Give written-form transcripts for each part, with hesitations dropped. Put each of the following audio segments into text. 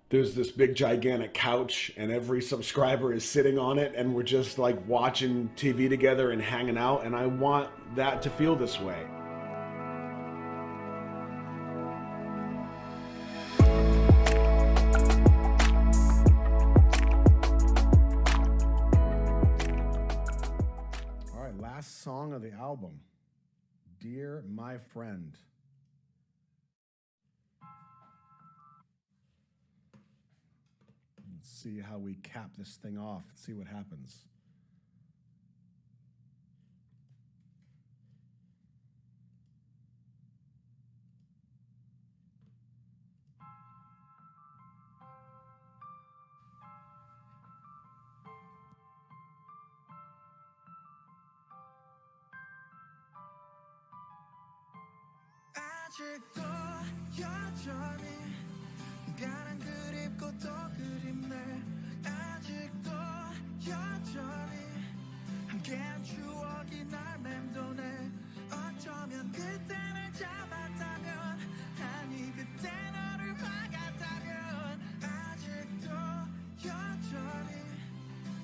there's this big gigantic couch and every subscriber is sitting on it and we're just like watching TV together and hanging out, and I want that to feel this way. All right, last song of the album, Dear My Friend. Let's see how we cap this thing off, see what happens. 아직도 여전히 가난 그립고 또 그립네. 아직도 여전히 함께한 추억이 날 맴도네. 어쩌면 그때를 잡았다면, 아니 그때 너를 막았다면, 아직도 여전히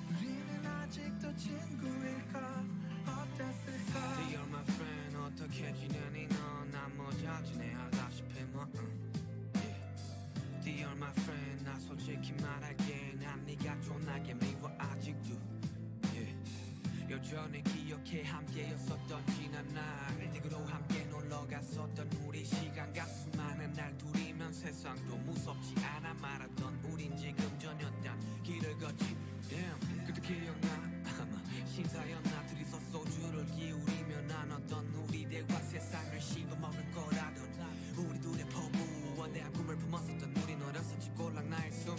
우리는 아직도 친구일까 어땠을까. Dear my friend, 어떻게 지내니 너? 난 뭐 잘 지내하다시피 뭐 Dear my friend, 나 솔직히 말할게. 난 네가 존나게 미워 아직도. 여전히 기억해 함께였었던 지난 날. 네그로 함께 놀러갔었던 우리 시간과 수많은 날 둘이면 세상도 무섭지 않아 말았던 우린 지금 전혀 딴 길을 걷지. Damn, 그때 기억나? 아마 신사였나. 둘이서 소주를 기울이며 나눴던 우리 대화. 세상을 씹어먹을 거라던 우리 둘의 포부. 원대한 꿈을 품었었던 우린 어렸었지 꼴랑나의 스물.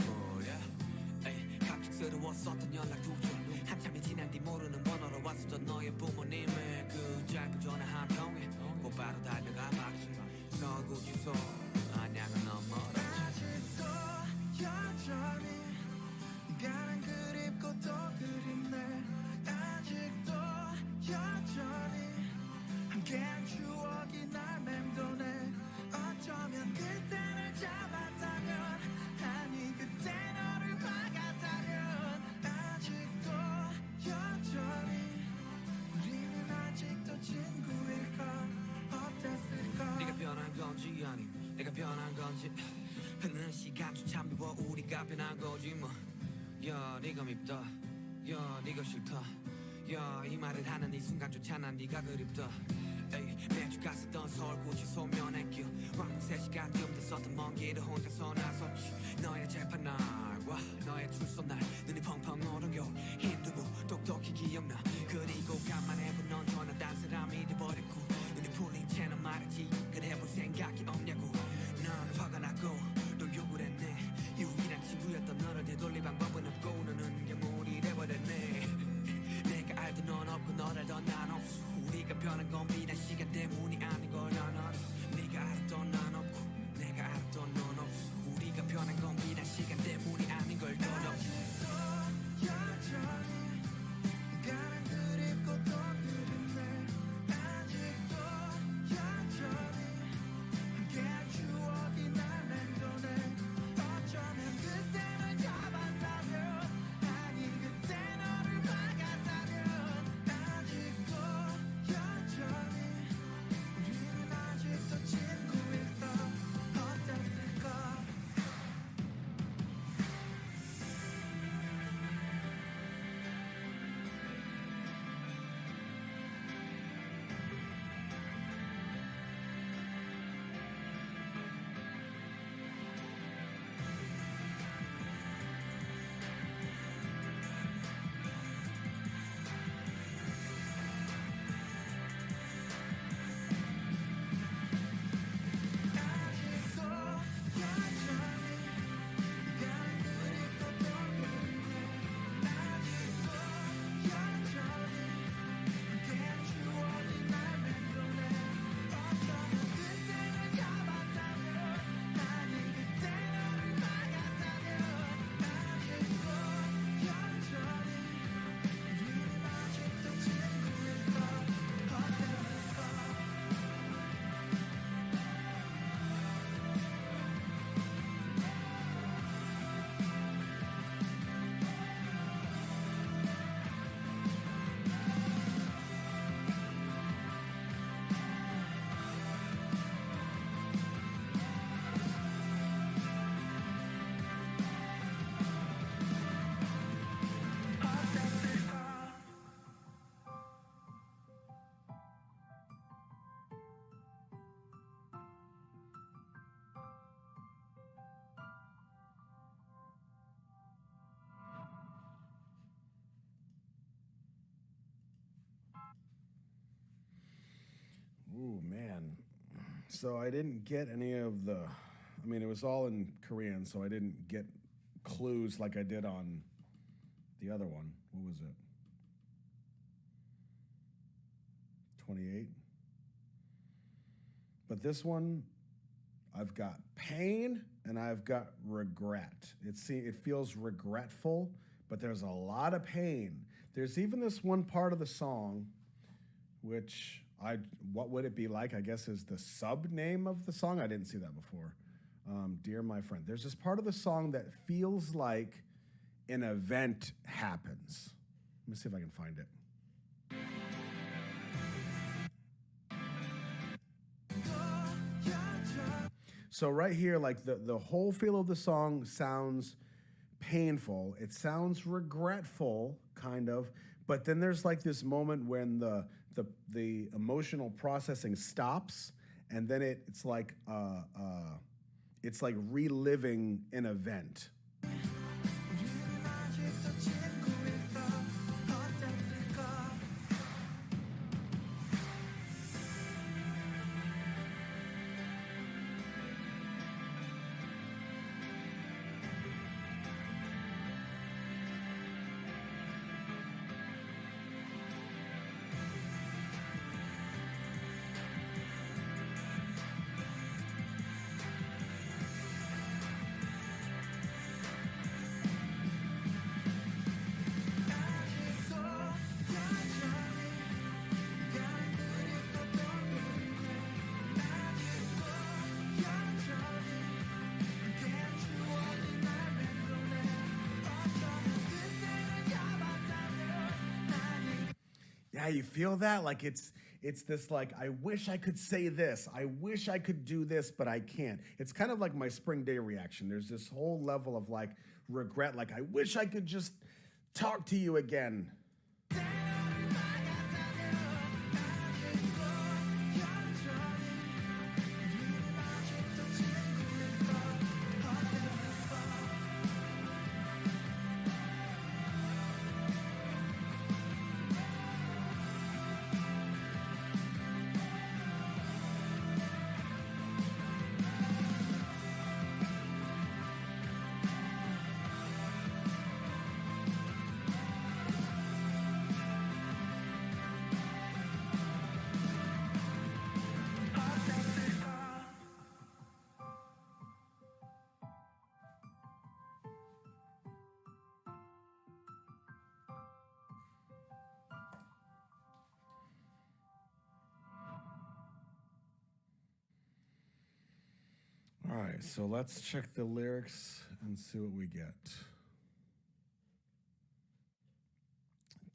갑작스러웠었던 연락 두절. 한참이 지난 뒤 모르는 번호로 왔었던 너의 부모님의 그 짧은 전화 한 통에 곧바로 달려가 봤지. 서구 주소 안양은 너무 멀어. 아직도 여전히 가난 그립고 또 그립네. 아직도 여전히 함께한 추억이 날 맴도네. 어쩌면 그때를 잡았다면, 아니 그때 너를 막았다면, 아직도 여전히 우리는 아직도 친구일까 어땠을까. 네가 변한 건지 아님 내가 변한 건지, 흐르는 시간조차 미워 우리가 변한 거지 뭐. 야 네가 밉다, 야 네가 싫다, 야 이 말을 하는 이 순간조차 난 네가 그립다. 에이, 매주 갔었던 서울구치 소면의 왕복 3시간쯤 됐었던 먼 길을 혼자서 나섰지. 너의 재판날과 너의 출소날 눈이 펑펑 오른 겨울 힘들고 똑똑히 기억나. 그리고 간만에 본 넌 전화 딴 사람이 돼버렸고, 눈이 풀린 채는 말했지 그래 볼 생각이 없냐고. 난 화가 나고 또 욕을 했네. 유일한 친구였던 너를 되돌릴 방법은 없고 너는 괴물이 돼버렸네. 내가 알던 넌 없고 널 알던 난 없어. 우리가 변한 건 비단 시간 때문이 아닌 걸 난 알아. 네가 알았던 난 없고 내가 알았던 넌 없어. 우리가 변한 건 비단 man. So I didn't get any of the. I mean, it was all in Korean, so I didn't get clues like I did on the other one. What was it? 28. But this one, I've got pain and I've got regret. It feels regretful, but there's a lot of pain. There's even this one part of the song, which what would it be like? I guess is the sub name of the song. I didn't see that before. Dear my friend. There's this part of the song that feels like an event happens. Let me see if I can find it. So right here, like the whole feel of the song sounds painful. It sounds regretful, kind of. But then there's like this moment when the emotional processing stops, and then it's like reliving an event. Yeah, you feel that? Like it's this like, I wish I could say this. I wish I could do this, but I can't. It's kind of like my spring day reaction. There's this whole level of like regret, like I wish I could just talk to you again. All right, so let's check the lyrics and see what we get.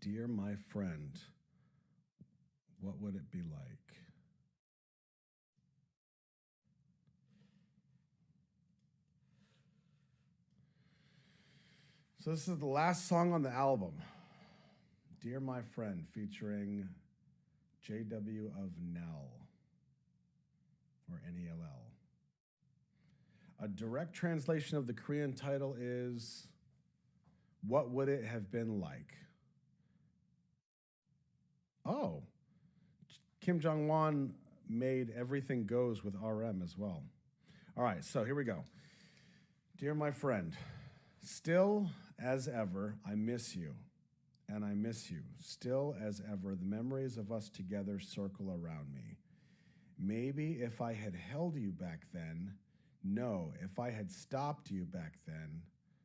Dear my friend, what would it be like? So this is the last song on the album. Dear my friend, featuring JW of Nell, or Nell. A direct translation of the Korean title is What Would It Have Been Like? Oh, Kim Jong-un made Everything Goes with RM as well. All right, so here we go. Dear my friend, still as ever, I miss you, and I miss you. Still as ever, the memories of us together circle around me. Maybe if I had held you back then, no, if I had stopped you back then,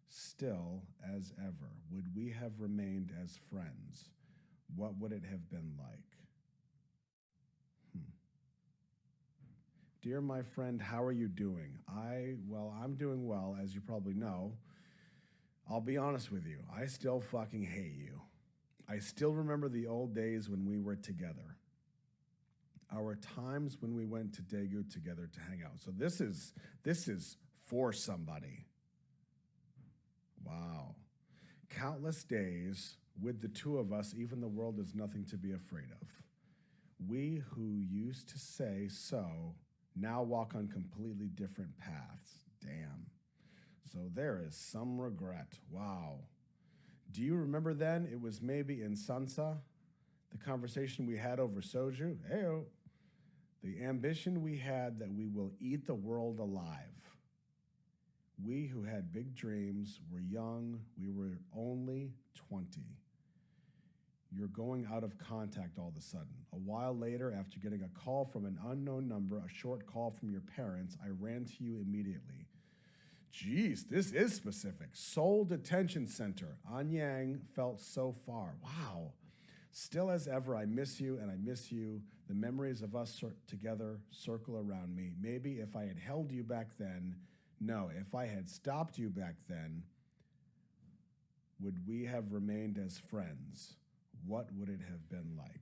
still as ever, would we have remained as friends? What would it have been like? Dear my friend, how are you doing? I'm doing well, as you probably know. I'll be honest with you, I still fucking hate you. I still remember the old days when we were together. Our times when we went to Daegu together to hang out. So this is for somebody. Wow. Countless days with the two of us, even the world is nothing to be afraid of. We who used to say so now walk on completely different paths. Damn. So there is some regret. Wow. Do you remember then? It was maybe in Sansa, the conversation we had over soju. Heyo. The ambition we had that we will eat the world alive. We who had big dreams were young. We were only 20. You're going out of contact all of a sudden. A while later, after getting a call from an unknown number, a short call from your parents, I ran to you immediately. Geez, this is specific. Seoul Detention Center. Anyang felt so far. Wow. Still as ever, I miss you and I miss you. The memories of us together circle around me. Maybe if I had held you back then, no, if I had stopped you back then, would we have remained as friends? What would it have been like?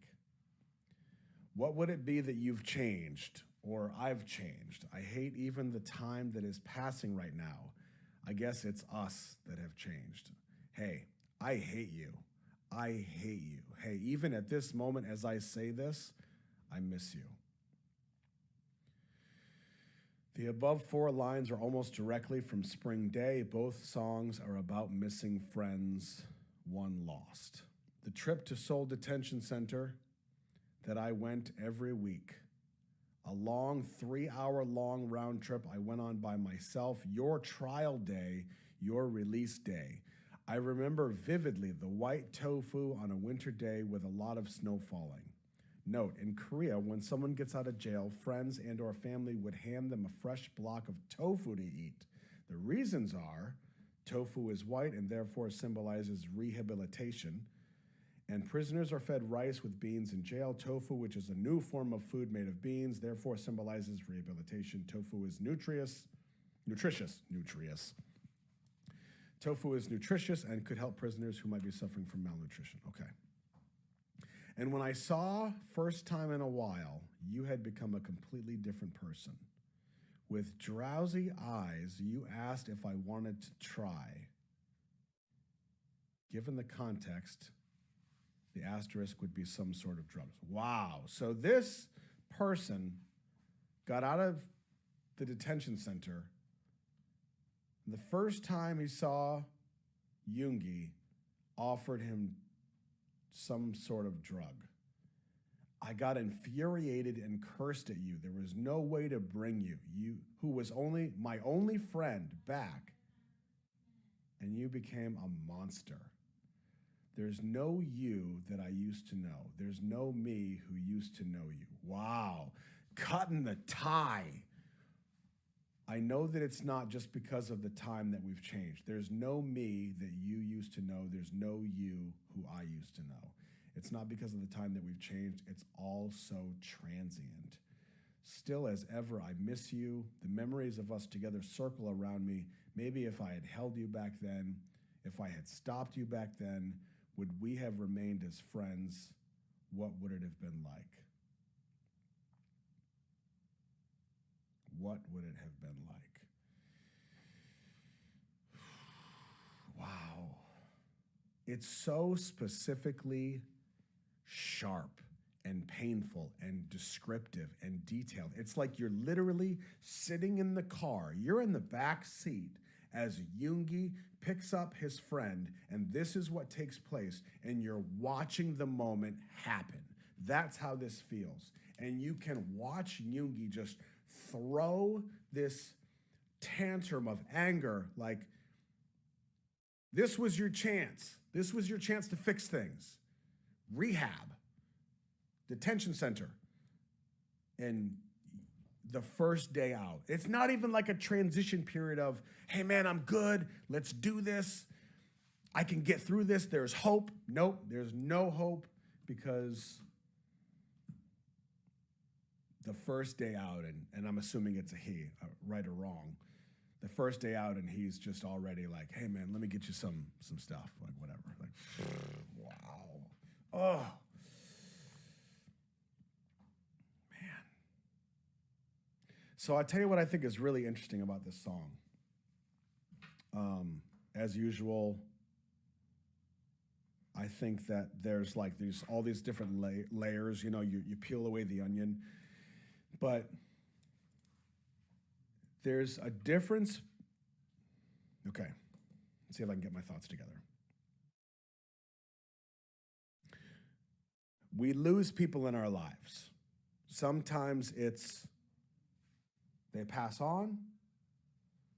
What would it be that you've changed or I've changed? I hate even the time that is passing right now. I guess it's us that have changed. Hey, I hate you. I hate you. Hey, even at this moment as I say this, I miss you. The above 4 lines are almost directly from Spring Day. Both songs are about missing friends, one lost. The trip to Seoul Detention Center that I went every week. A long 3-hour-long round trip I went on by myself. Your trial day, your release day. I remember vividly the white tofu on a winter day with a lot of snow falling. Note, in Korea, when someone gets out of jail, friends and or family would hand them a fresh block of tofu to eat. The reasons are, tofu is white and therefore symbolizes rehabilitation, and prisoners are fed rice with beans in jail. Tofu, which is a new form of food made of beans, therefore symbolizes rehabilitation. Tofu is nutritious. Tofu is nutritious and could help prisoners who might be suffering from malnutrition. Okay. And when I saw, first time in a while, you had become a completely different person. With drowsy eyes, you asked if I wanted to try. Given the context, the asterisk would be some sort of drugs. Wow. So this person got out of the detention center. The first time he saw Yoongi, offered him some sort of drug. I got infuriated and cursed at you. There was no way to bring you who was only my only friend, back, and you became a monster. There's no you that I used to know. There's no me who used to know you. Wow, cutting the tie. I know that it's not just because of the time that we've changed. There's no me that you used to know. There's no you who I used to know. It's not because of the time that we've changed. It's all so transient. Still as ever, I miss you. The memories of us together circle around me. Maybe if I had held you back then, if I had stopped you back then, would we have remained as friends? What would it have been like? What would it have been like? Wow. It's so specifically sharp and painful and descriptive and detailed. It's like you're literally sitting in the car. You're in the back seat as Yoongi picks up his friend, and this is what takes place, and you're watching the moment happen. That's how this feels. And you can watch Yoongi just throw this tantrum of anger, like, this was your chance. This was your chance to fix things. Rehab, detention center, and the first day out. It's not even like a transition period of, hey man, I'm good, let's do this. I can get through this, there's hope. Nope, there's no hope, because the first day out, and I'm assuming it's a he, right or wrong, the first day out and he's just already like, hey man, let me get you some stuff, like whatever. Like, wow. Oh. Man. So I tell you what I think is really interesting about this song. As usual, I think that there's all these different layers, you know, you peel away the onion, but there's a difference. Okay, let's see if I can get my thoughts together. We lose people in our lives. Sometimes it's they pass on.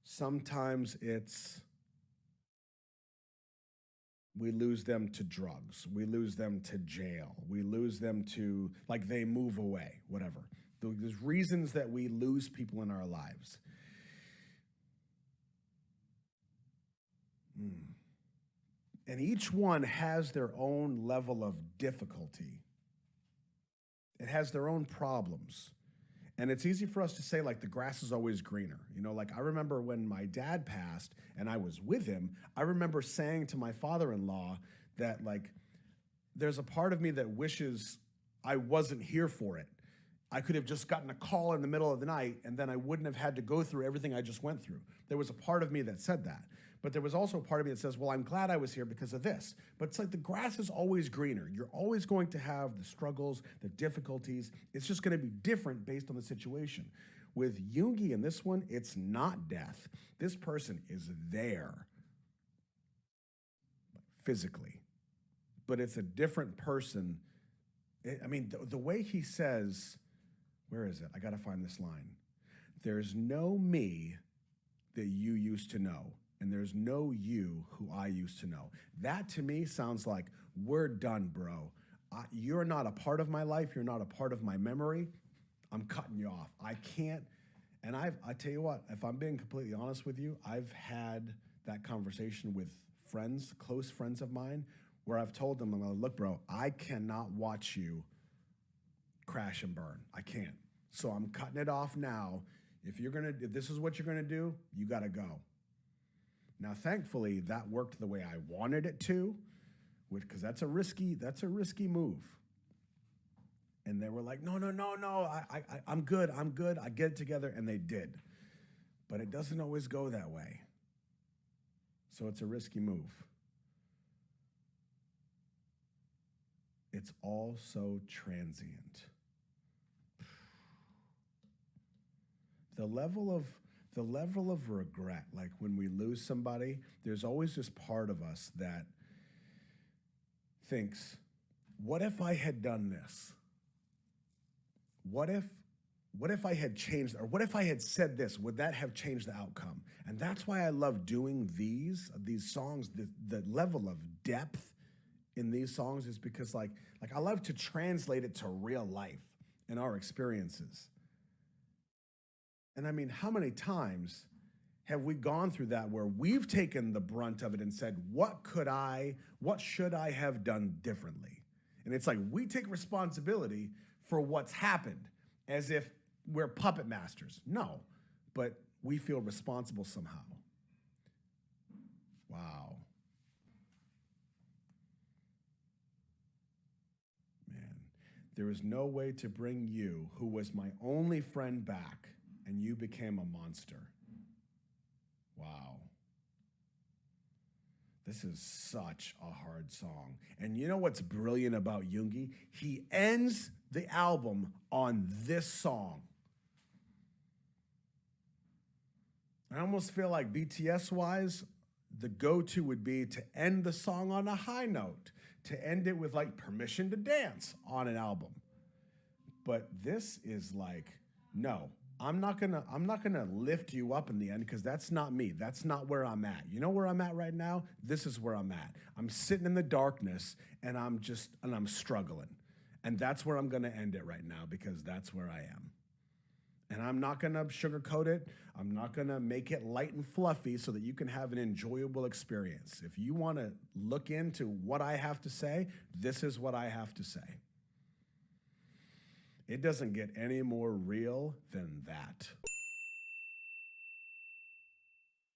Sometimes it's we lose them to drugs. We lose them to jail. We lose them to, like, they move away, whatever. There's reasons that we lose people in our lives. And each one has their own level of difficulty. It has their own problems. And it's easy for us to say, like, the grass is always greener. You know, like, I remember when my dad passed and I was with him, I remember saying to my father-in-law that, like, there's a part of me that wishes I wasn't here for it. I could have just gotten a call in the middle of the night and then I wouldn't have had to go through everything I just went through. There was a part of me that said that. But there was also a part of me that says, well, I'm glad I was here because of this. But it's like the grass is always greener. You're always going to have the struggles, the difficulties. It's just going to be different based on the situation. With Jungi in this one, it's not death. This person is there physically, but it's a different person. I mean, the way he says, where is it? I got to find this line. There's no me that you used to know. And there's no you who I used to know. That to me sounds like, we're done, bro. You're not a part of my life. You're not a part of my memory. I'm cutting you off. I can't. And I tell you what, if I'm being completely honest with you, I've had that conversation with friends, close friends of mine, where I've told them, I'm like, look, bro, I cannot watch you crash and burn. I can't. So I'm cutting it off now. If this is what you're gonna do, you gotta go. Now, thankfully, that worked the way I wanted it to, because that's a risky move. And they were like, no, I'm good, I get it together, and they did. But it doesn't always go that way. So it's a risky move. It's all so transient. The level of regret, like when we lose somebody, there's always this part of us that thinks, what if I had done this? What if I had changed, or what if I had said this? Would that have changed the outcome? And that's why I love doing these songs. The level of depth in these songs is because like I love to translate it to real life and our experiences. And I mean, how many times have we gone through that where we've taken the brunt of it and said, what should I have done differently? And it's like, we take responsibility for what's happened as if we're puppet masters. No, but we feel responsible somehow. Wow. Man, there is no way to bring you, who was my only friend, back, and you became a monster. Wow. This is such a hard song. And you know what's brilliant about Jungi? He ends the album on this song. I almost feel like BTS-wise, the go-to would be to end the song on a high note, to end it with like Permission to Dance on an album. But this is like, no. I'm not gonna lift you up in the end, because that's not me. That's not where I'm at. You know where I'm at right now? This is where I'm at. I'm sitting in the darkness and I'm struggling. And that's where I'm gonna end it right now, because that's where I am. And I'm not gonna sugarcoat it. I'm not gonna make it light and fluffy so that you can have an enjoyable experience. If you wanna look into what I have to say, this is what I have to say. It doesn't get any more real than that.